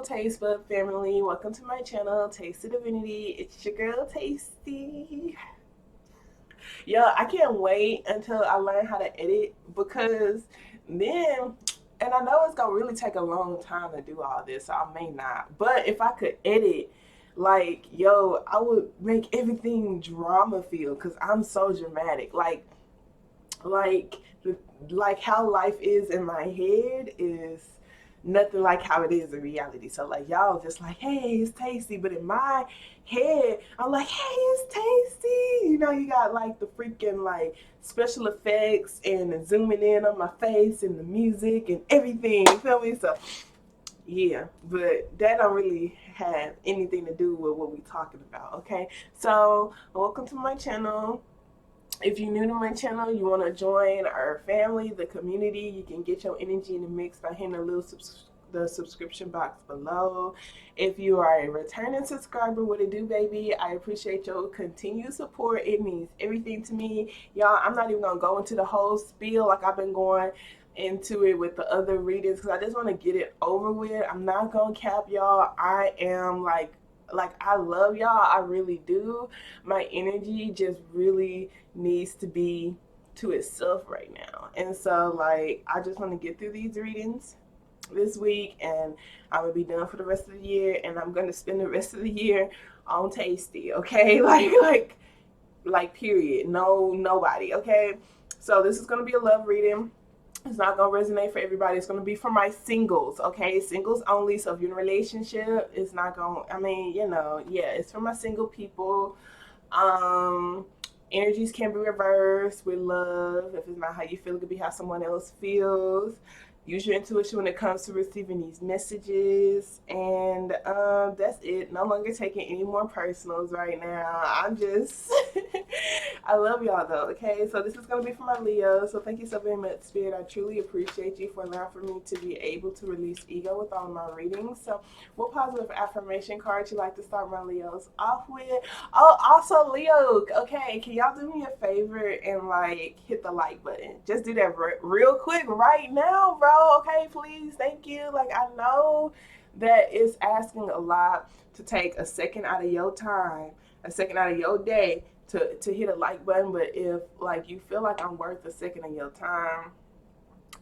beautiful taste bud family. Welcome to my channel, TasteOfDivinity. It's your girl, Tastee. Yo, I can't wait until I learn how to edit because then, and I know it's gonna really take a long time to do all this, so I may not. But if I could edit, like, yo, I would make everything drama feel because I'm so dramatic. Like like how life is in my head is nothing like how it is in reality. So like y'all just like, hey, it's tasty, but in my head, I'm like, hey, it's tasty. You know, you got like the freaking like special effects and zooming in on my face and the music and everything. You feel me? So yeah, but that don't really have anything to do with what we talking about. Okay, so welcome to my channel. If you're new to my channel, you want to join our family, the community, you can get your energy in the mix by hitting the subscription box below. If you are a returning subscriber, what it do, baby? I appreciate your continued support. It means everything to me. Y'all, I'm not even going to go into the whole spiel like I've been going into it with the other readings because I just want to get it over with. I'm not going to cap y'all. I am like I love y'all, I really do. My energy just really needs to be to itself right now. And so like I just want to get through these readings this week and I'm gonna be done for the rest of the year and I'm gonna spend the rest of the year on Tastee, okay? Like period. No nobody, okay? So this is gonna be a love reading. It's not gonna resonate for everybody. It's gonna be for my singles, okay? Singles only. So if you're in a relationship, it's not gonna, I mean, you know, yeah, it's for my single people. Um, Energies can be reversed with love. If it's not how you feel, it could be how someone else feels. Use your intuition when it comes to receiving these messages. And that's it. No longer taking any more personals right now. I'm just, I love y'all though, okay? So this is going to be for my Leo. So thank you so very much, Spirit. I truly appreciate you for allowing for me to be able to release ego with all of my readings. So what positive affirmation card you like to start my Leos off with? Oh, also Leo, okay, can y'all do me a favor and like hit the like button? Just do that real quick right now, bro. Okay, please, thank you. Like I know that it's asking a lot to take a second out of your time, a second out of your day to hit a like button, but if like you feel like I'm worth a second of your time,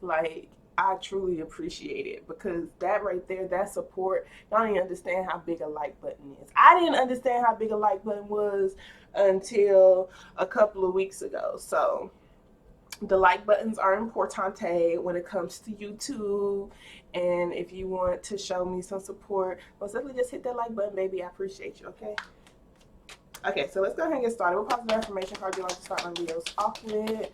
like I truly appreciate it because that right there, that support, y'all don't even understand how big a like button is. I didn't understand how big a like button was until a couple of weeks ago. So the like buttons are importante when it comes to YouTube. And if you want to show me some support, most definitely just hit that like button, baby. I appreciate you, okay? Okay, so let's go ahead and get started. What positive affirmation card do you like to start my videos off with?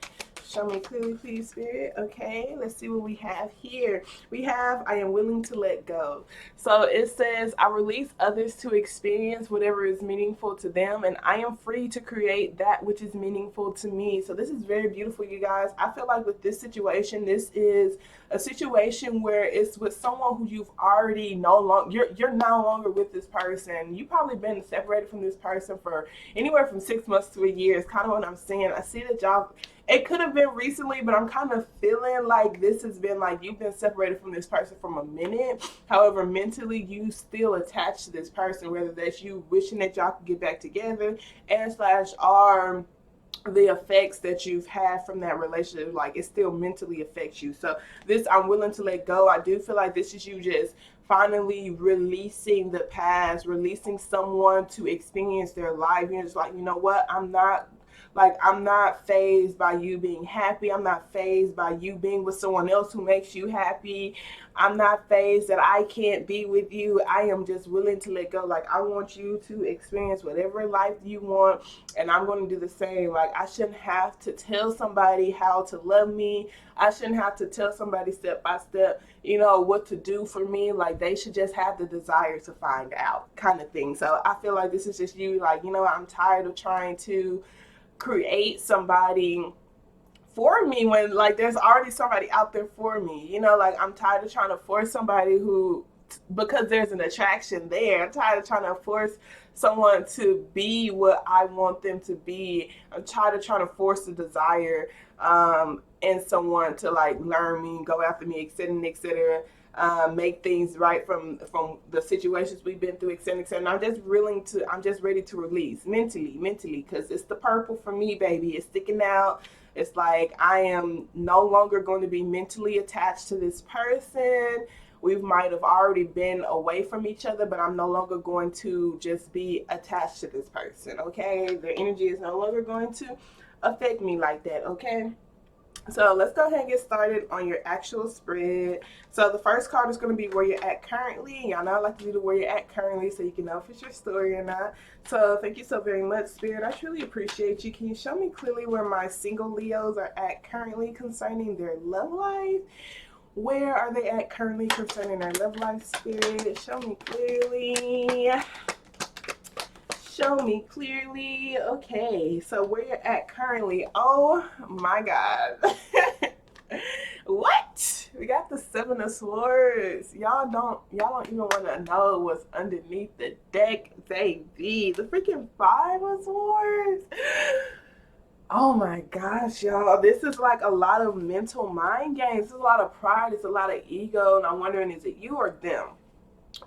Show me clearly, please, Spirit. Okay, let's see what we have here. We have, I am willing to let go. So it says, I release others to experience whatever is meaningful to them, and I am free to create that which is meaningful to me. So this is very beautiful, you guys. I feel like with this situation, this is a situation where it's with someone who you've already no longer, you're no longer with this person. You've probably been separated from this person for anywhere from 6 months to a year. It's kind of what I'm saying. I see that y'all, it could have been recently, but I'm kind of feeling like this has been like you've been separated from this person from a minute. However, mentally you still attached to this person, whether that's you wishing that y'all could get back together and slash are the effects that you've had from that relationship, like it still mentally affects you. So this, I'm willing to let go. I do feel like this is you just finally releasing the past, releasing someone to experience their life. You're just like, you know what, I'm not fazed by you being happy. I'm not fazed by you being with someone else who makes you happy. I'm not fazed that I can't be with you. I am just willing to let go. Like I want you to experience whatever life you want, and I'm going to do the same. Like I shouldn't have to tell somebody how to love me. I shouldn't have to tell somebody step by step, you know, what to do for me. Like they should just have the desire to find out, kind of thing. So I feel like this is just you, like, you know, I'm tired of trying to create somebody for me when like there's already somebody out there for me. You know, like I'm tired of trying to force somebody who, because there's an attraction there, I'm tired of trying to force someone to be what I want them to be. I'm tired of trying to force the desire in someone to like learn me, go after me, etc., etc. make things right from the situations we've been through, etc., etc. And I'm just ready to release mentally, because it's the purple for me, baby. It's sticking out. It's like I am no longer going to be mentally attached to this person. We might have already been away from each other, but I'm no longer going to just be attached to this person, okay? Their energy is no longer going to affect me like that, okay? So let's go ahead and get started on your actual spread. So the first card is going to be where you're at currently. Y'all know I like to do the where you're at currently so you can know if it's your story or not. So thank you so very much, Spirit. I truly appreciate you. Can you show me clearly where my single Leos are at currently concerning their love life? Where are they at currently concerning their love life, Spirit? Show me clearly. Show me clearly. Okay, so where you're at currently. Oh my God. What? We got the Seven of Swords. Y'all don't even want to know what's underneath the deck, baby. The freaking Five of Swords. Oh my gosh, y'all. This is like a lot of mental mind games. It's a lot of pride. It's a lot of ego. And I'm wondering, is it you or them?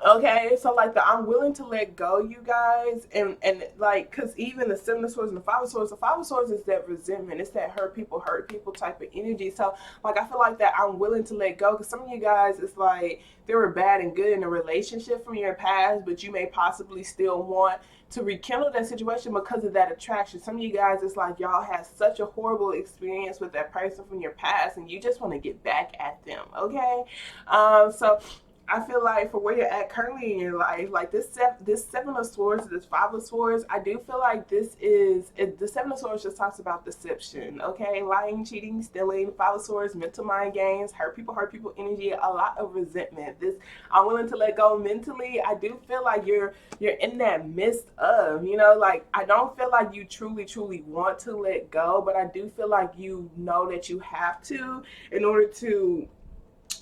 Okay, so like I'm willing to let go, you guys, and like, because even the Seven of Swords and the Five of Swords is that resentment. It's that hurt people type of energy. So like I feel like that I'm willing to let go, because some of you guys, it's like they were bad and good in a relationship from your past, but you may possibly still want to rekindle that situation because of that attraction. Some of you guys, it's like y'all had such a horrible experience with that person from your past, and you just want to get back at them. Okay, so I feel like for where you're at currently in your life, like this Seven of Swords, this Five of Swords, I do feel like the Seven of Swords just talks about deception, okay? Lying, cheating, stealing. Five of Swords, mental mind games, hurt people energy, a lot of resentment. This, I'm willing to let go mentally. I do feel like you're in that midst of, like, I don't feel like you truly want to let go, but I do feel like you know that you have to in order to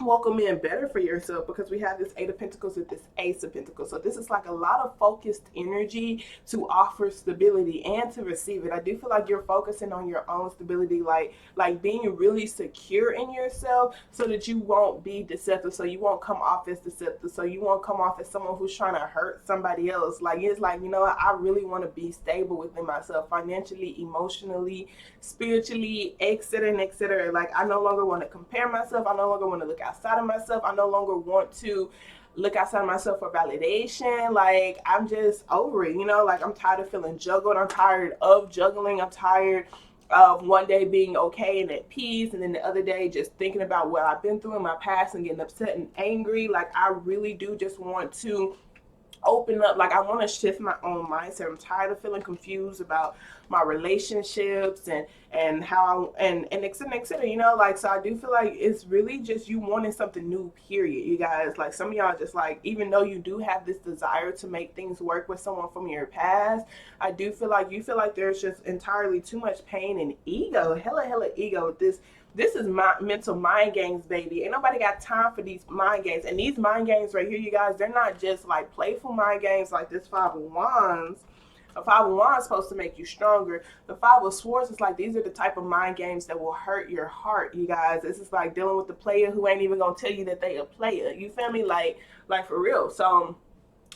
welcome in better for yourself, because we have this Eight of Pentacles with this Ace of Pentacles. So this is like a lot of focused energy to offer stability and to receive it. I do feel like you're focusing on your own stability, like being really secure in yourself so that you won't be deceptive, so you won't come off as deceptive, so you won't come off as someone who's trying to hurt somebody else. Like, it's like, you know what, I really want to be stable within myself, financially, emotionally, spiritually, etc., etc. Like, I no longer want to compare myself. I no longer want to look outside of myself. I no longer want to look outside of myself for validation. Like, I'm just over it, like I'm tired of feeling juggled. I'm tired of juggling. I'm tired of one day being okay and at peace, and then the other day just thinking about what I've been through in my past and getting upset and angry. Like, I really do just want to open up. Like, I want to shift my own mindset. I'm tired of feeling confused about my relationships and how and etc., like, so I do feel like it's really just you wanting something new, period, you guys. Like, some of y'all just, like, even though you do have this desire to make things work with someone from your past, I do feel like you feel like there's just entirely too much pain and ego, hella ego with this. This is my mental mind games, baby. Ain't nobody got time for these mind games. And these mind games right here, you guys, they're not just like playful mind games like this Five of Wands. A Five of Wands is supposed to make you stronger. The Five of Swords is like, these are the type of mind games that will hurt your heart, you guys. This is like dealing with the player who ain't even gonna tell you that they a player. You feel me? Like for real. So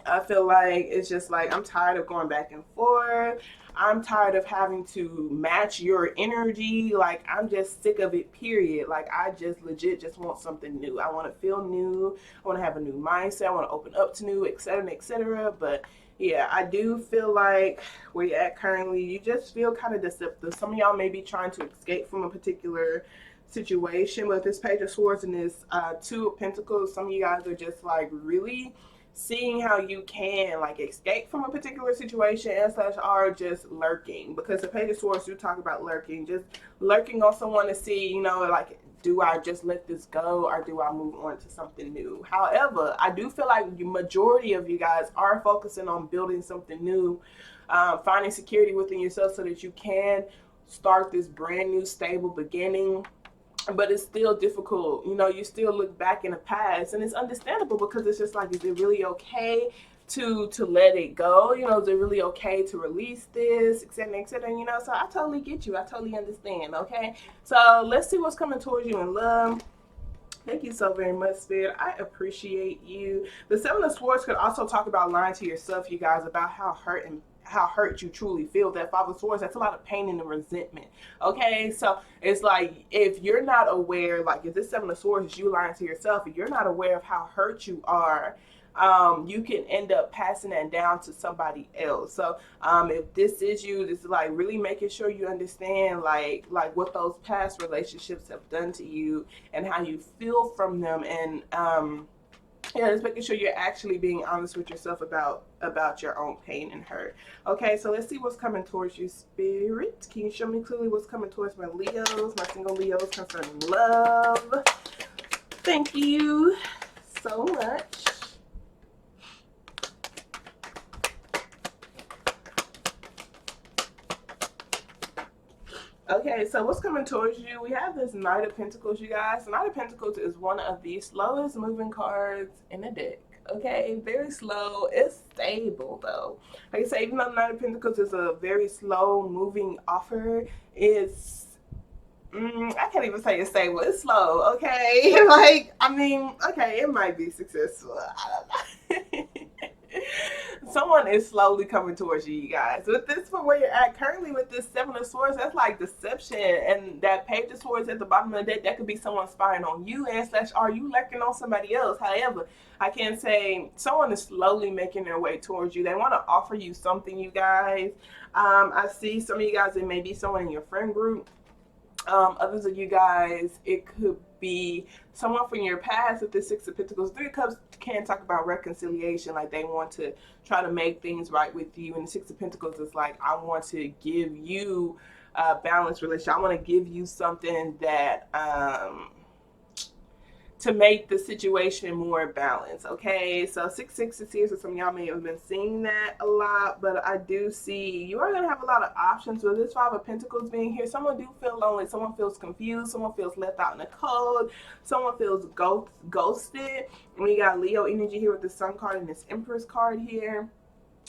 I feel like it's just like, I'm tired of going back and forth. I'm tired of having to match your energy. Like, I'm just sick of it, period. Like, I just legit just want something new. I want to feel new. I want to have a new mindset. I want to open up to new, etc., etc. But yeah, I do feel like where you're at currently, you just feel kind of deceptive. Some of y'all may be trying to escape from a particular situation, but this Page of Swords and this Two of Pentacles, some of you guys are just like really seeing how you can like escape from a particular situation and such, are just lurking, because the Page of Swords do talk about lurking, just lurking on someone to see, like, do I just let this go or do I move on to something new? However, I do feel like the majority of you guys are focusing on building something new, finding security within yourself so that you can start this brand new stable beginning. But it's still difficult, you still look back in the past, and it's understandable, because it's just like, is it really okay to let it go? Is it really okay to release this, etc., etc.? So I totally get you. I totally understand. Okay, so let's see what's coming towards you in love. Thank you so very much, Spirit. I appreciate you. The Seven of Swords could also talk about lying to yourself, you guys, about how hurt you truly feel. That Five of Swords, that's a lot of pain and resentment. Okay, so it's like if you're not aware, like if this Seven of Swords is you lying to yourself, if you're not aware of how hurt you are, you can end up passing that down to somebody else. So if this is you, this is like really making sure you understand like what those past relationships have done to you and how you feel from them, and yeah, just making sure you're actually being honest with yourself about your own pain and hurt. Okay, so let's see what's coming towards you, Spirit. Can you show me clearly what's coming towards my Leos, my single Leos, concerning love? Thank you so much. Okay, so what's coming towards you? We have this Knight of Pentacles, you guys. Knight of Pentacles is one of the slowest moving cards in the deck. Okay, very slow. It's stable though. Like I say, even though Knight of Pentacles is a very slow moving offer, it's I can't even say it's stable. It's slow. Okay, like I mean, okay, it might be successful. I don't know. Someone is slowly coming towards you, you guys. With this, from where you're at currently with this Seven of Swords, that's like deception. And that Page of Swords at the bottom of the deck, that could be someone spying on you and slash are you lurking on somebody else. However, I can say someone is slowly making their way towards you. They want to offer you something, you guys. I see some of you guys, it may be someone in your friend group. Others of you guys, it could be someone from your past with the Six of Pentacles. Three of Cups can talk about reconciliation, like they want to try to make things right with you. And the Six of Pentacles is like, I want to give you a balanced relationship. I want to give you something that to make the situation more balanced. Okay, so 6 is here, so some of y'all may have been seeing that a lot, but I do see you are going to have a lot of options with this Five of Pentacles being here. Someone do feel lonely, someone feels confused, someone feels left out in the cold, someone feels ghosted. And we got Leo energy here with the Sun card and this Empress card here.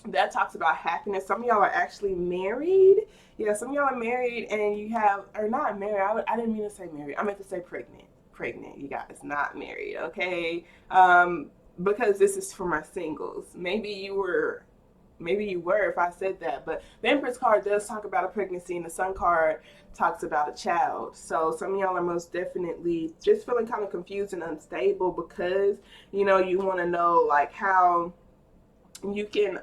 That talks about happiness. Some of y'all are actually married. Yeah, some of y'all are married and you have, or not married, I didn't mean to say married, I meant to say pregnant, you guys, not married. Okay, because this is for my singles. Maybe you were if I said that, but the Empress card does talk about a pregnancy and the Sun card talks about a child. So some of y'all are most definitely just feeling kind of confused and unstable because you know you want to know like how you can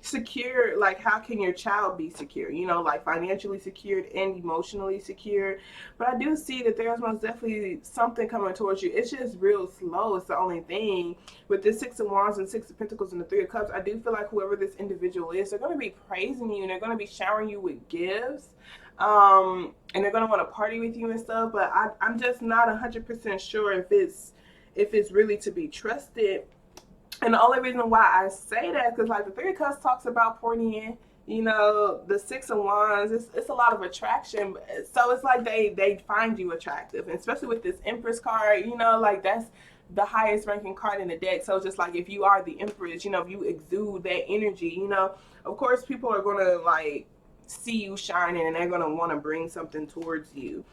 secure, like how can your child be secure, you know, like financially secured and emotionally secure. But I do see that there's most definitely something coming towards you. It's just real slow. It's the only thing with the Six of Wands and Six of Pentacles and the Three of Cups. I do feel like whoever this individual is, they're going to be praising you and they're going to be showering you with gifts, and they're going to want to party with you and stuff. But I'm just not 100% sure if it's really to be trusted. And the only reason why I say that is because like the Three of Cups talks about pouring in, you know, the Six of Wands, it's a lot of attraction. So it's like they find you attractive, and especially with this Empress card, you know, like that's the highest ranking card in the deck. So just like if you are the Empress, you know, if you exude that energy, you know, of course people are going to like see you shining and they're going to want to bring something towards you.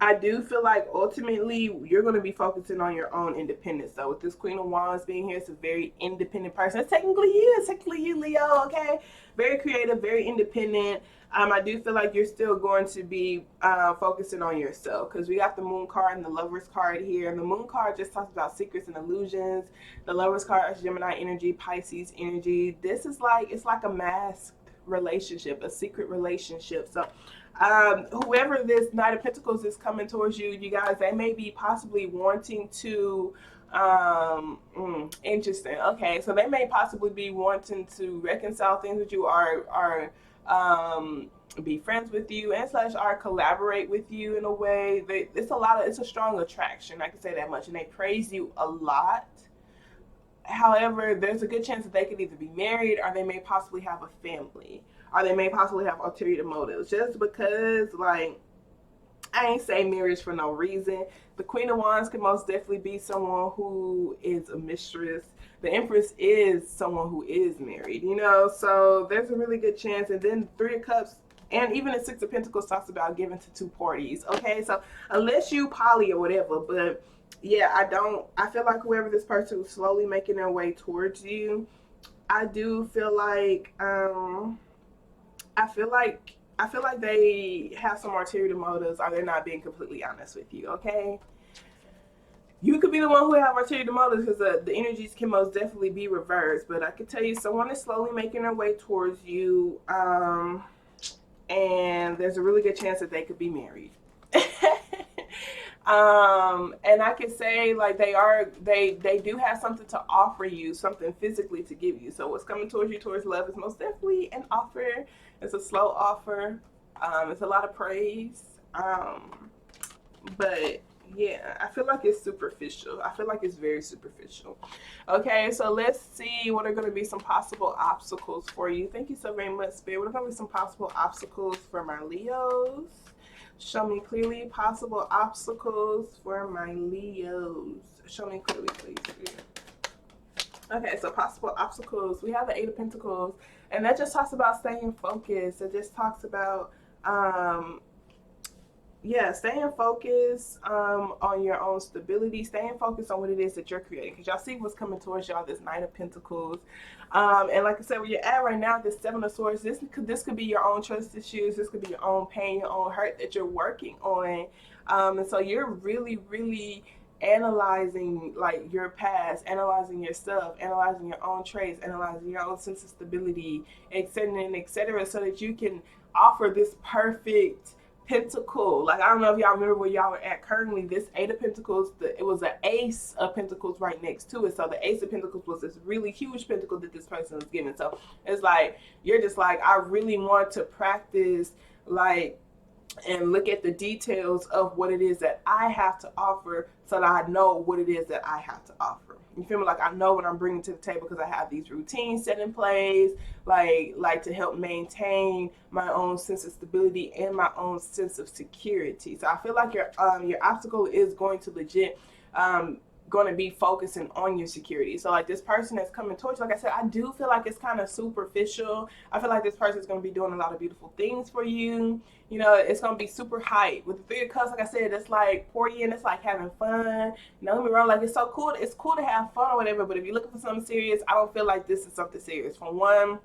I do feel like ultimately you're going to be focusing on your own independence. So with this Queen of Wands being here, it's a very independent person. It's technically you, Leo, okay? Very creative, very independent. I do feel like you're still going to be focusing on yourself because we got the Moon card and the Lovers card here. And the Moon card just talks about secrets and illusions. The Lovers card is Gemini energy, Pisces energy. This is like, it's like a masked relationship, a secret relationship. So whoever this Knight of Pentacles is coming towards you, you guys, they may be possibly wanting to interesting. Okay, so they may possibly be wanting to reconcile things with you, or be friends with you, and slash or collaborate with you in a way. It's a strong attraction, I can say that much, and they praise you a lot. However, there's a good chance that they could either be married or they may possibly have a family, or they may possibly have ulterior motives. Just because, like, I ain't saying marriage for no reason. The Queen of Wands could most definitely be someone who is a mistress. The Empress is someone who is married, you know, so there's a really good chance. And then Three of Cups And even the Six of Pentacles talks about giving to two parties. Okay, so unless you poly or whatever, but yeah, I feel like whoever this person is slowly making their way towards you, I do feel like I feel like they have some ulterior motives, or they're not being completely honest with you. Okay, you could be the one who have ulterior motives, because the energies can most definitely be reversed. But I can tell you, someone is slowly making their way towards you, and there's a really good chance that they could be married. And I can say, like, they do have something to offer you, something physically to give you. So what's coming towards you towards love is most definitely an offer. It's a slow offer. It's a lot of praise. But yeah, I feel like it's superficial. I feel like it's very superficial. Okay, so let's see what are going to be some possible obstacles for you. Thank you so very much, Spirit. What are going to be some possible obstacles for my Leos? Show me clearly possible obstacles for my Leos. Show me clearly, please. Okay, so possible obstacles. We have the Eight of Pentacles, and that just talks about staying focused. It just talks about, staying focused on your own stability, staying focused on what it is that you're creating. Because y'all see what's coming towards y'all, this Nine of Pentacles. And like I said, where you're at right now, this Seven of Swords, this could be your own trust issues. This could be your own pain, your own hurt that you're working on. And so you're really, really analyzing, like, your past, analyzing yourself, analyzing your own traits, analyzing your own sense of stability, etc., so that you can offer this perfect pentacle. Like, I don't know if y'all remember where y'all are at currently. This Eight of Pentacles, it was an Ace of Pentacles right next to it. So the Ace of Pentacles was this really huge pentacle that this person was given. So it's like, you're just like, I really want to practice, like, and look at the details of what it is that I have to offer, so that I know what it is that I have to offer. You feel me? Like, I know what I'm bringing to the table because I have these routines set in place, like to help maintain my own sense of stability and my own sense of security. So I feel like your obstacle is going to legit going to be focusing on your security. So like, this person that's coming towards you, like I said, I do feel like it's kind of superficial. I feel like this person is going to be doing a lot of beautiful things for you. You know, it's going to be super hype. With the Three of Cups, like I said, it's like partying, it's like having fun. Don't get me wrong, like, it's so cool. It's cool to have fun or whatever, but if you're looking for something serious, I don't feel like this is something serious. For one,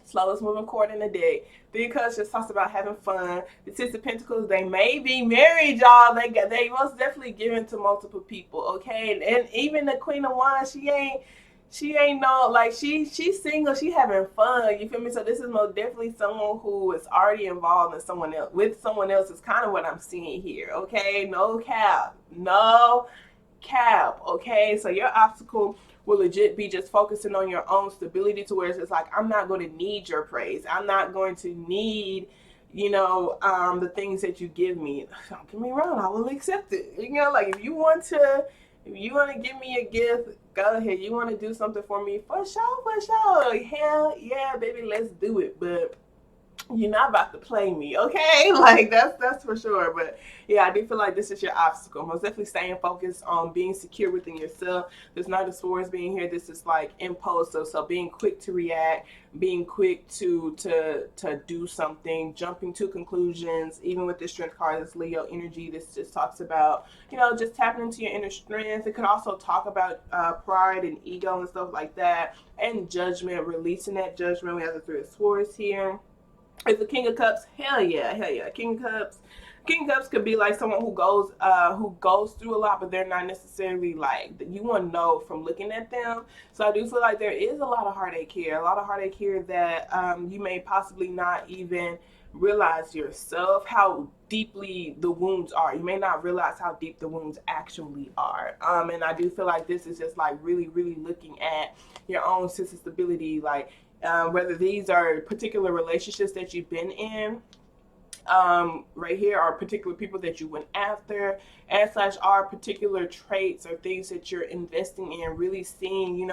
slowest moving chord in the deck. Three of Cups just talks about having fun. The Six of Pentacles, they may be married, y'all. They most definitely giving to multiple people, okay? And even the Queen of Wands, she ain't no, like, she's single, she having fun, you feel me? So this is most definitely someone who is already involved in someone else, with someone else, is kind of what I'm seeing here, okay? No cap, okay? So your obstacle will legit be just focusing on your own stability, to where it's just like, I'm not going to need your praise. I'm not going to need, the things that you give me. Don't get me wrong, I will accept it. Like, if you want to give me a gift, go ahead. You want to do something for me, for sure. Hell yeah, baby, let's do it. But you're not about to play me, okay? Like, that's for sure. But yeah, I do feel like this is your obstacle. Most definitely staying focused on being secure within yourself. There's Knight of Swords being here. This is like impulsive, so being quick to react, being quick to do something, jumping to conclusions. Even with the Strength card, this Leo energy, this just talks about, just tapping into your inner strength. It could also talk about pride and ego and stuff like that, and judgment, releasing that judgment. We have the Three of Swords here. It's the King of Cups. Hell yeah. King of Cups. King of Cups could be like someone who goes through a lot, but they're not necessarily, like, you want to know from looking at them. So I do feel like there is a lot of heartache here. That you may possibly not even realize yourself how deeply the wounds are. You may not realize how deep the wounds actually are. And I do feel like this is just like really, really looking at your own sense of stability, like, whether these are particular relationships that you've been in, right here, are particular people that you went after, / are particular traits or things that you're investing in, really seeing,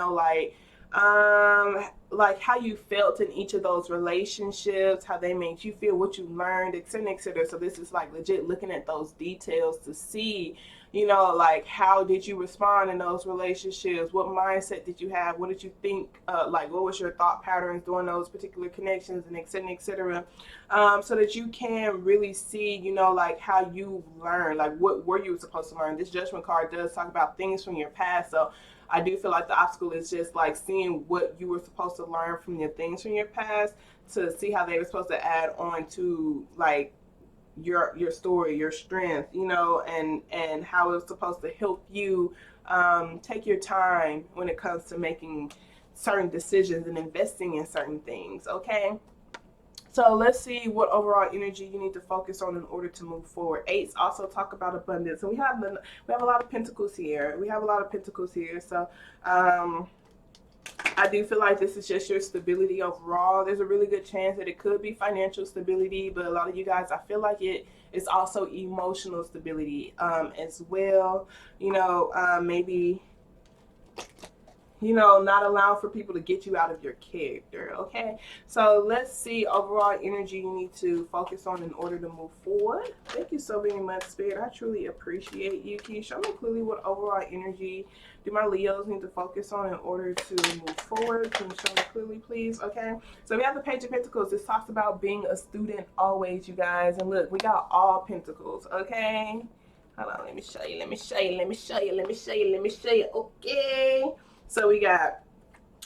like how you felt in each of those relationships, how they made you feel, what you learned, etc., etc. So this is like legit looking at those details to see, you know, like how did you respond in those relationships? What mindset did you have? What did you think? Like what was your thought patterns during those particular connections, and etc., etc. So that you can really see, you know, like how you learn, like what were you supposed to learn. This Judgment card does talk about things from your past, so I do feel like the obstacle is just like seeing what you were supposed to learn from your things from your past to see how they were supposed to add on to like your story, your strength, you know, and how it's supposed to help you take your time when it comes to making certain decisions and investing in certain things. Okay. So let's see what overall energy you need to focus on in order to move forward. Eights also talk about abundance, and we have a lot of pentacles here. So I do feel like this is just your stability overall. There's a really good chance that it could be financial stability, but a lot of you guys, I feel like it is also emotional stability as well. You know, maybe, you know, not allowing for people to get you out of your character. Okay, so let's see overall energy you need to focus on in order to move forward. Thank you so very much, Spirit. I truly appreciate you. Can you show me clearly what overall energy do my Leos need to focus on in order to move forward? Can you show me clearly, please? Okay, so we have the Page of Pentacles. This talks about being a student always, you guys. And look, we got all Pentacles. Okay, hold on, let me show you. Okay, so we got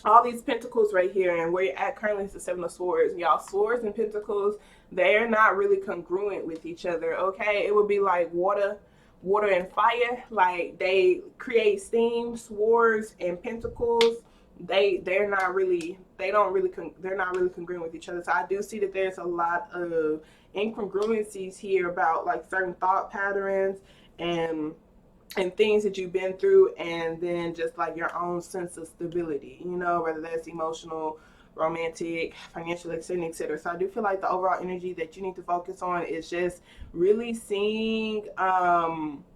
all these pentacles right here, and where you're at currently is the Seven of Swords. Y'all, swords and pentacles, they're not really congruent with each other. Okay, it would be like water and fire. Like they create steam. Swords and pentacles, they're not really congruent with each other. So I do see that there's a lot of incongruencies here about like certain thought patterns and things that you've been through, and then just like your own sense of stability, you know, whether that's emotional, romantic, financial, etc., etc. So I do feel like the overall energy that you need to focus on is just really seeing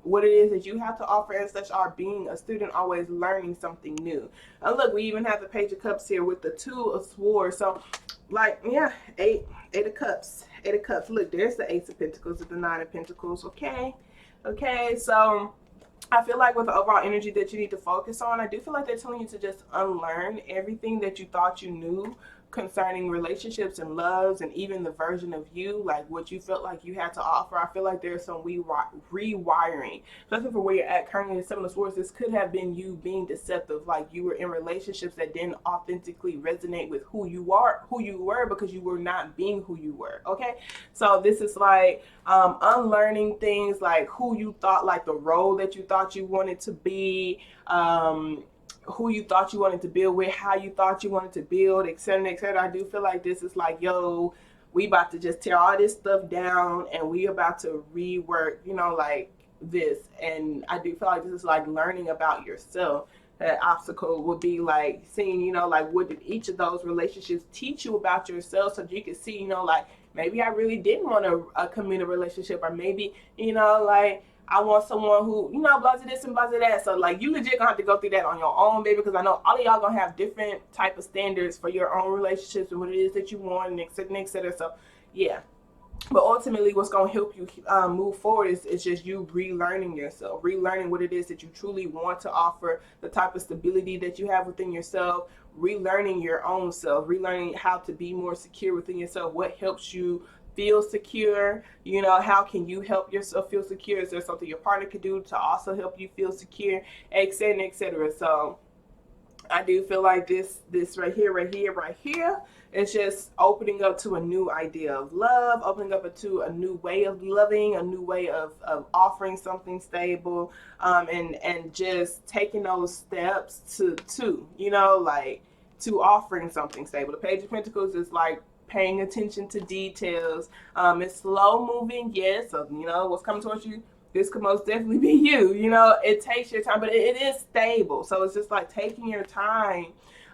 what it is that you have to offer, as such are being a student, always learning something new. And look, we even have the Page of Cups here with the Two of Swords. So like, yeah, eight of cups. Look, there's the Ace of Pentacles with the Nine of Pentacles. Okay, so I feel like with the overall energy that you need to focus on, I do feel like they're telling you to just unlearn everything that you thought you knew concerning relationships and loves, and even the version of you, like what you felt like you had to offer. I feel like there's some rewiring, especially for where you're at currently in Seven of Swords. This could have been you being deceptive, like you were in relationships that didn't authentically resonate with who you were, because you were not being who you were. Okay, so this is like unlearning things like who you thought, like the role that you thought you wanted to be, who you thought you wanted to build with, how you thought you wanted to build, etc., etc. I do feel like this is like, yo, we about to just tear all this stuff down and we about to rework, you know, like this. And I do feel like this is like learning about yourself. That obstacle would be like seeing, you know, like what did each of those relationships teach you about yourself, so you can see, you know, like maybe I really didn't want to commit a relationship, or maybe, you know, like I want someone who, you know, blah this and blah that. So like you legit gonna have to go through that on your own, baby, because I know all of y'all gonna have different type of standards for your own relationships and what it is that you want, and etc. So yeah, but ultimately what's going to help you move forward is just you relearning yourself, relearning what it is that you truly want to offer, the type of stability that you have within yourself, relearning your own self, relearning how to be more secure within yourself, what helps you feel secure, you know, how can you help yourself feel secure? Is there something your partner could do to also help you feel secure, etc. So I do feel like this right here is just opening up to a new idea of love, opening up to a new way of loving, a new way of offering something stable, and just taking those steps to you know, like to offering something stable. The Page of Pentacles is like paying attention to details. It's slow moving, yes. So you know what's coming towards you, this could most definitely be you. You know, it takes your time, but it is stable. So it's just like taking your time.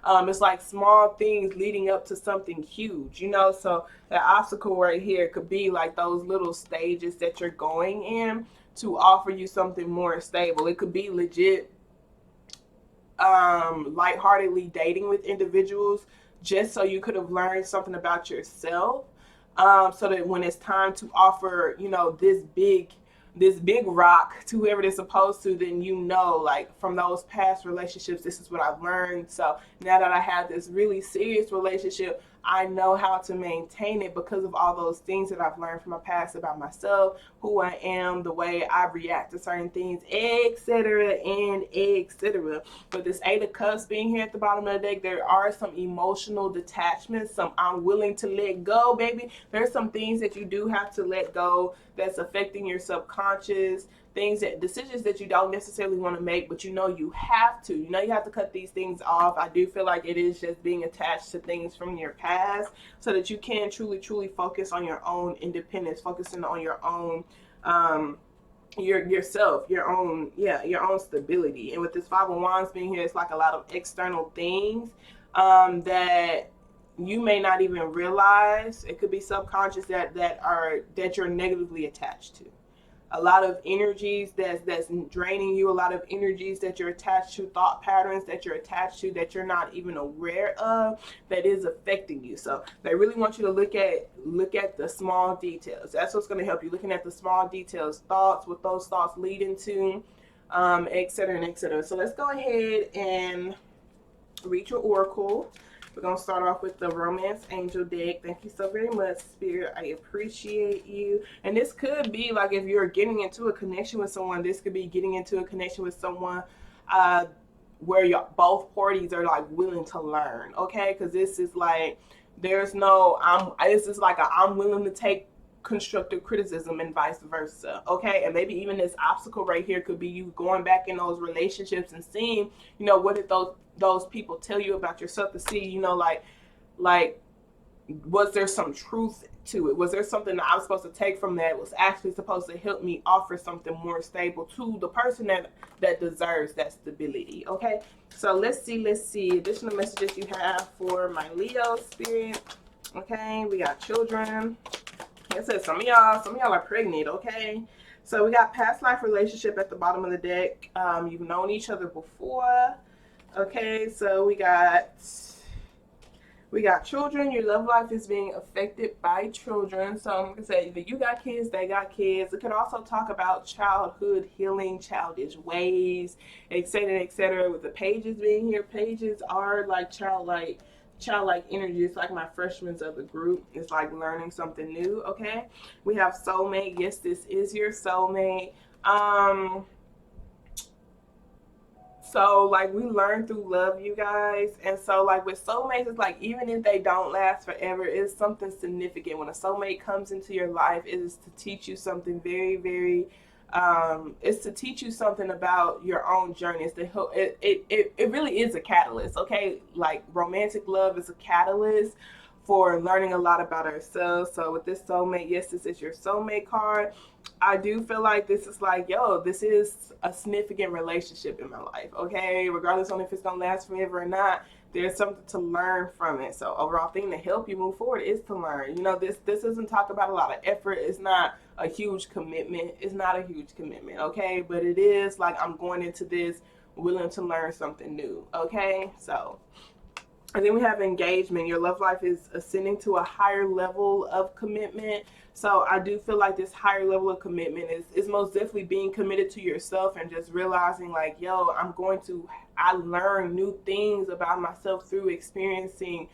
It's like small things leading up to something huge, you know. So the obstacle right here could be like those little stages that you're going in to offer you something more stable. It could be legit lightheartedly dating with individuals just so you could have learned something about yourself, so that when it's time to offer, you know, this big rock to whoever they're supposed to, then you know, like from those past relationships, this is what I've learned. So now that I have this really serious relationship, I know how to maintain it because of all those things that I've learned from my past about myself, who I am, the way I react to certain things, etc. and etc. But this Eight of Cups being here at the bottom of the deck, there are some emotional detachments, some I'm willing to let go, baby. There's some things that you do have to let go that's affecting your subconscious, things that decisions that you don't necessarily want to make, but you know you have to. You know you have to cut these things off. I do feel like it is just being attached to things from your past so that you can truly focus on your own independence, focusing on your own yourself, your own stability. And with this Five of Wands being here, it's like a lot of external things that you may not even realize. It could be subconscious that you're negatively attached to. A lot of energies that's draining you, a lot of energies that you're attached to, thought patterns that you're attached to that you're not even aware of, that is affecting you. So they really want you to look at the small details. That's what's going to help you, looking at the small details, thoughts, what those thoughts lead into, etc. and etc. So let's go ahead and read your oracle. We're going to start off with the Romance Angel deck. Thank you so very much, Spirit. I appreciate you. And this could be like if you're getting into a connection with someone, this could be getting into a connection with someone where both parties are like willing to learn, okay? Because this is like, there's no, this is like I'm willing to take constructive criticism and vice versa, okay? And maybe even this obstacle right here could be you going back in those relationships and seeing, you know, what did those people tell you about yourself, to see, you know, like was there some truth to it? Was there something that I was supposed to take from that was actually supposed to help me offer something more stable to the person that deserves that stability, okay? So let's see additional messages you have for my Leo spirit. Okay, we got children. It says some of y'all are pregnant, okay? So we got past life relationship at the bottom of the deck. You've known each other before. Okay, so we got children. Your love life is being affected by children. So I'm gonna say either you got kids, they got kids. It could also talk about childhood healing, childish ways, etc., etc. With the pages being here, pages are like childlike energy. It's like my freshmen of the group. It's like learning something new, okay? We have soulmate. Yes, this is your soulmate. So like we learn through love, you guys. And so like with soulmates, it's like even if they don't last forever, it's something significant. When a soulmate comes into your life, it is to teach you something very, very it's to teach you something about your own journey. It's to help, it really is a catalyst, okay? Like romantic love is a catalyst for learning a lot about ourselves. So with this soulmate, yes, this is your soulmate card. I do feel like this is like, yo, this is a significant relationship in my life, okay? Regardless on if it's gonna last forever or not, there's something to learn from it. So overall thing to help you move forward is to learn. You know, this doesn't talk about a lot of effort. It's not a huge commitment. It's not a huge commitment, okay? But it is like I'm going into this willing to learn something new, okay? So, and then we have engagement. Your love life is ascending to a higher level of commitment. So I do feel like this higher level of commitment is most definitely being committed to yourself and just realizing like, yo, I learn new things about myself through experiencing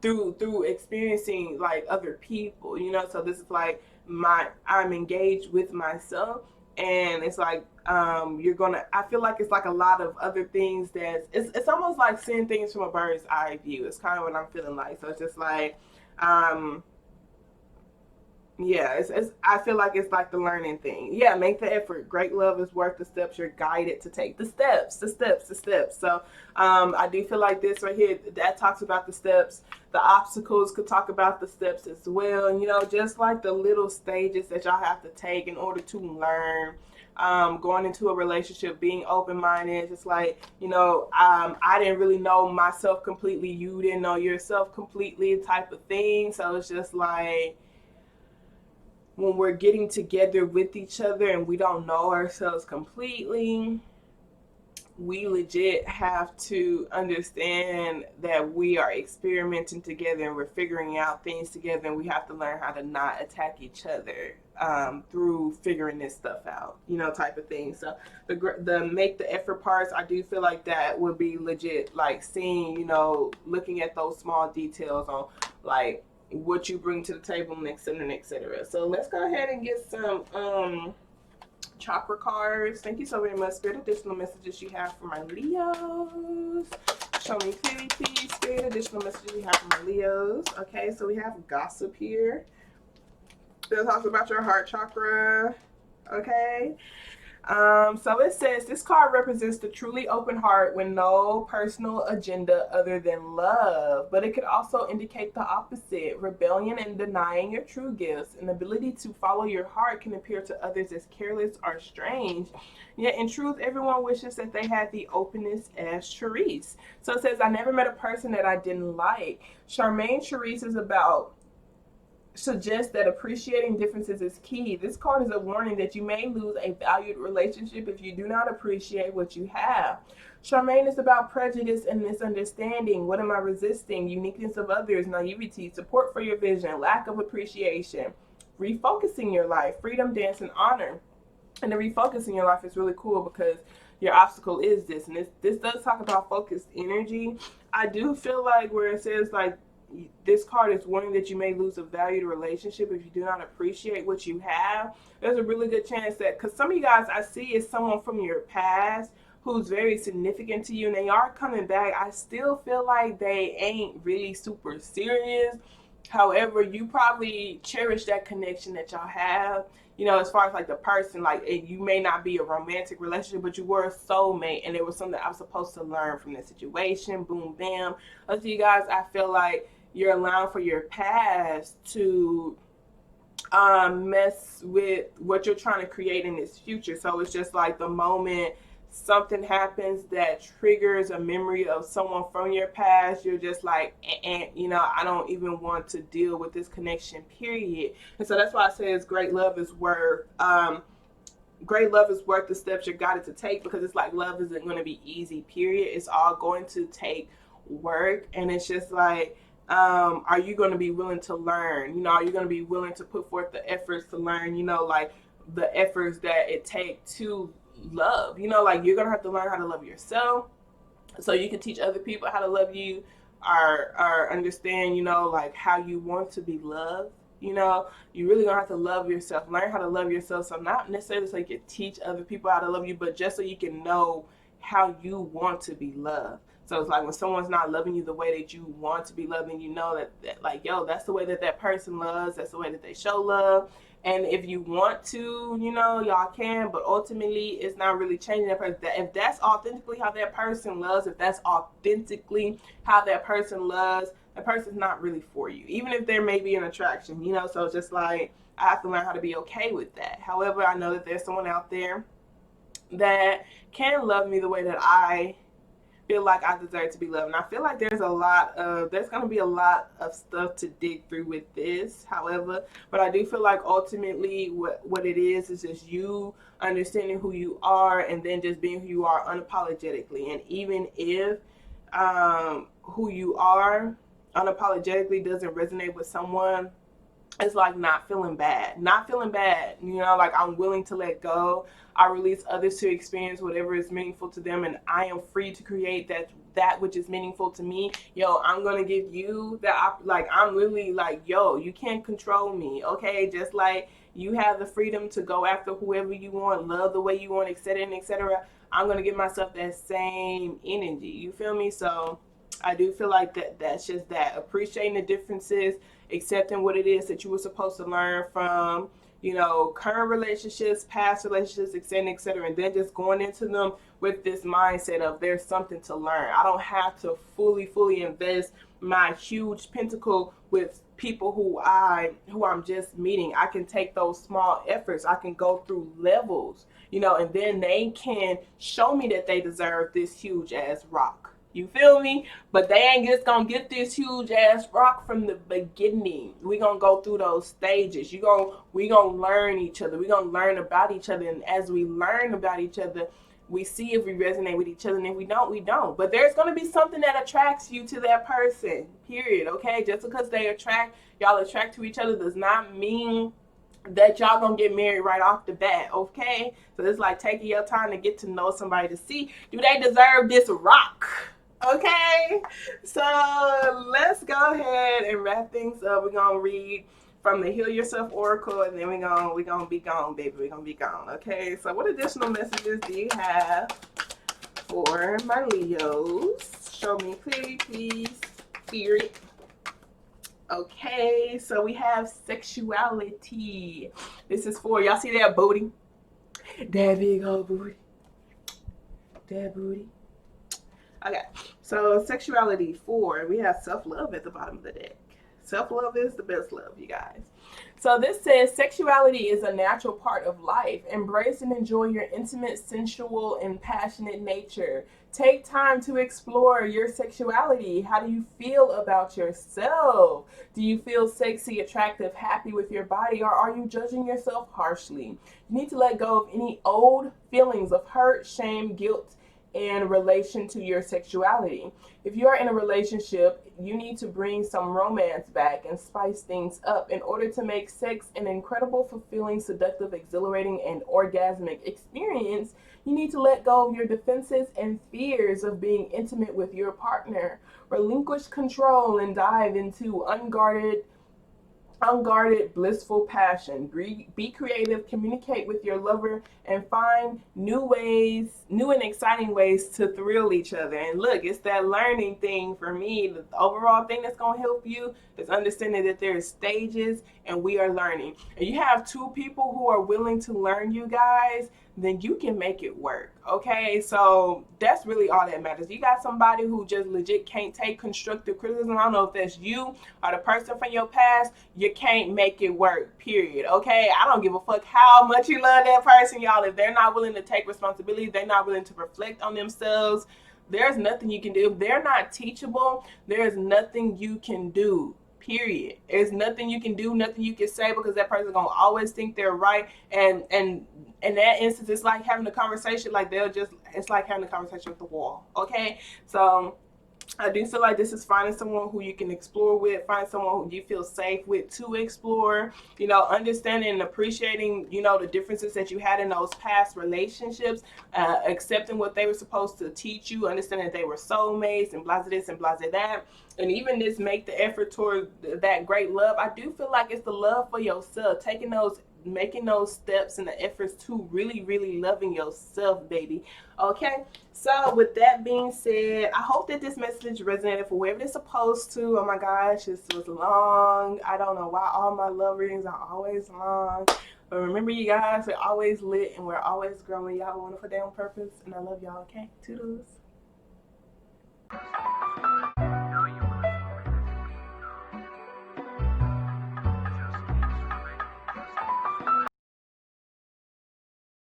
through experiencing like other people, you know? So this is like I'm engaged with myself. And it's like I feel like it's like a lot of other things it's almost like seeing things from a bird's eye view. It's kind of what I'm feeling like. So it's just like yeah, I feel like it's like the learning thing. Yeah, make the effort. Great love is worth the steps. You're guided to take the steps. So I do feel like this right here, that talks about the steps. The obstacles could talk about the steps as well. And, you know, just like the little stages that y'all have to take in order to learn. Going into a relationship, being open-minded, just like, you know, I didn't really know myself completely. You didn't know yourself completely, type of thing. So it's just like, when we're getting together with each other and we don't know ourselves completely, we legit have to understand that we are experimenting together and we're figuring out things together, and we have to learn how to not attack each other through figuring this stuff out, type of thing. So the make the effort parts, I do feel like that would be legit, like seeing, looking at those small details on like what you bring to the table, and et cetera, et cetera. So let's go ahead and get some chakra cards. Thank you so very much. Spirit, additional messages you have for my Leos. Show me clearly, please. Spirit, additional messages you have for my Leos. Okay, so we have gossip here. This talks about your heart chakra. Okay. So it says this card represents the truly open heart with no personal agenda other than love, but it could also indicate the opposite: rebellion and denying your true gifts. An ability to follow your heart can appear to others as careless or strange, yet in truth everyone wishes that they had the openness as Charisse. So it says, I never met a person that I didn't like. Charmaine Charisse is about suggests that appreciating differences is key. This card is a warning that you may lose a valued relationship if you do not appreciate what you have. Charmaine is about prejudice and misunderstanding. What am I resisting? Uniqueness of others, naivety, support for your vision, lack of appreciation, refocusing your life, freedom, dance, and honor. And the refocusing your life is really cool because your obstacle is this. And this does talk about focused energy. I do feel like where it says like, this card is warning that you may lose a valued relationship if you do not appreciate what you have. There's a really good chance that, because some of you guys I see is someone from your past who's very significant to you and they are coming back. I still feel like they ain't really super serious. However, you probably cherish that connection that y'all have, as far as like the person, like you may not be a romantic relationship, but you were a soulmate and there was something I was supposed to learn from the situation. Boom, bam. Let's see, you guys, I feel like you're allowing for your past to mess with what you're trying to create in this future. So it's just like the moment something happens that triggers a memory of someone from your past, you're just like, I don't even want to deal with this connection, period. And so that's why I say it's great love is worth the steps you're guided to take, because it's like love isn't going to be easy, period. It's all going to take work, and it's just like, are you going to be willing to learn? Are you going to be willing to put forth the efforts to learn, like the efforts that it takes to love? Like you're going to have to learn how to love yourself so you can teach other people how to love you, or understand, like how you want to be loved. You really gonna have to love yourself, learn how to love yourself. So not necessarily so you can teach other people how to love you, but just so you can know how you want to be loved. So it's like when someone's not loving you the way that you want to be loved, and you know that like, yo, that's the way that person loves, that's the way that they show love. And if you want to, y'all can, but ultimately it's not really changing that person. If that's authentically how that person loves, if that's authentically how that person loves, that person's not really for you, even if there may be an attraction, so it's just like, I have to learn how to be okay with that. However, I know that there's someone out there that can love me the way that I feel like I deserve to be loved. And I feel like there's going to be a lot of stuff to dig through with this. However, but I do feel like ultimately what it is just you understanding who you are, and then just being who you are unapologetically. And even if who you are unapologetically doesn't resonate with someone, it's like not feeling bad, like I'm willing to let go. I release others to experience whatever is meaningful to them, and I am free to create that which is meaningful to me. I'm gonna give you that. Like, I'm really like, you can't control me, okay? Just like you have the freedom to go after whoever you want, love the way you want, etc., and etc. I'm gonna give myself that same energy. You feel me? So I do feel like that's just that, appreciating the differences, accepting what it is that you were supposed to learn from, current relationships, past relationships, etc., etc., and then just going into them with this mindset of there's something to learn. I don't have to fully invest my huge pentacle with people who I'm just meeting. I can take those small efforts. I can go through levels, and then they can show me that they deserve this huge ass rock. You feel me? But they ain't just gonna get this huge ass rock from the beginning. We gonna go through those stages. We gonna learn each other. We gonna learn about each other. And as we learn about each other, We see if we resonate with each other, and if we don't, we don't. But there's going to be something that attracts you to that person, period, okay? Just because y'all attract to each other does not mean that y'all gonna get married right off the bat, okay? So it's like taking your time to get to know somebody to see, do they deserve this rock? Okay, so let's go ahead and wrap things up. We're gonna read from the Heal Yourself Oracle, and then we're gonna be gone, baby. We're gonna be gone. Okay, so what additional messages do you have for my Leos? Show me clearly, please, Spirit. Okay, so we have sexuality. This is for, y'all see that booty? That big old booty. That booty. Okay, so sexuality 4, we have self-love at the bottom of the deck. Self-love is the best love, you guys. So this says sexuality is a natural part of life. Embrace and enjoy your intimate, sensual, and passionate nature. Take time to explore your sexuality. How do you feel about yourself? Do you feel sexy, attractive, happy with your body, or are you judging yourself harshly? You need to let go of any old feelings of hurt, shame, guilt, in relation to your sexuality. If you are in a relationship, you need to bring some romance back and spice things up in order to make sex an incredible, fulfilling, seductive, exhilarating, and orgasmic experience. You need to let go of your defenses and fears of being intimate with your partner. Relinquish control and dive into unguarded, blissful passion. Be creative, communicate with your lover, and find new and exciting ways to thrill each other. And look, it's that learning thing for me. The overall thing that's going to help you is understanding that there's stages and we are learning. And you have two people who are willing to learn, you guys, then you can make it work. Okay, so that's really all that matters. You got somebody who just legit can't take constructive criticism. I don't know if that's you or the person from your past. You can't make it work, period. Okay, I don't give a fuck how much you love that person, y'all. If they're not willing to take responsibility, they're not willing to reflect on themselves, there's nothing you can do. If they're not teachable, there's nothing you can do, period. There's nothing you can do, nothing you can say, because that person's gonna always think they're right. And in that instance, it's like having a conversation, like it's like having a conversation with the wall. Okay, so I do feel like this is finding someone who you can explore with, find someone who you feel safe with to explore, understanding and appreciating, the differences that you had in those past relationships, accepting what they were supposed to teach you, understanding that they were soulmates and blah this and blah that. And even this make the effort toward that great love. I do feel like it's the love for yourself, making those steps and the efforts to really, really loving yourself, baby. Okay, so with that being said, I hope that this message resonated for whoever it's supposed to. Oh my gosh, this was long. I don't know why all my love readings are always long, but remember, you guys, we're always lit and we're always growing. Y'all have a wonderful day on purpose, and I love y'all. Okay, toodles.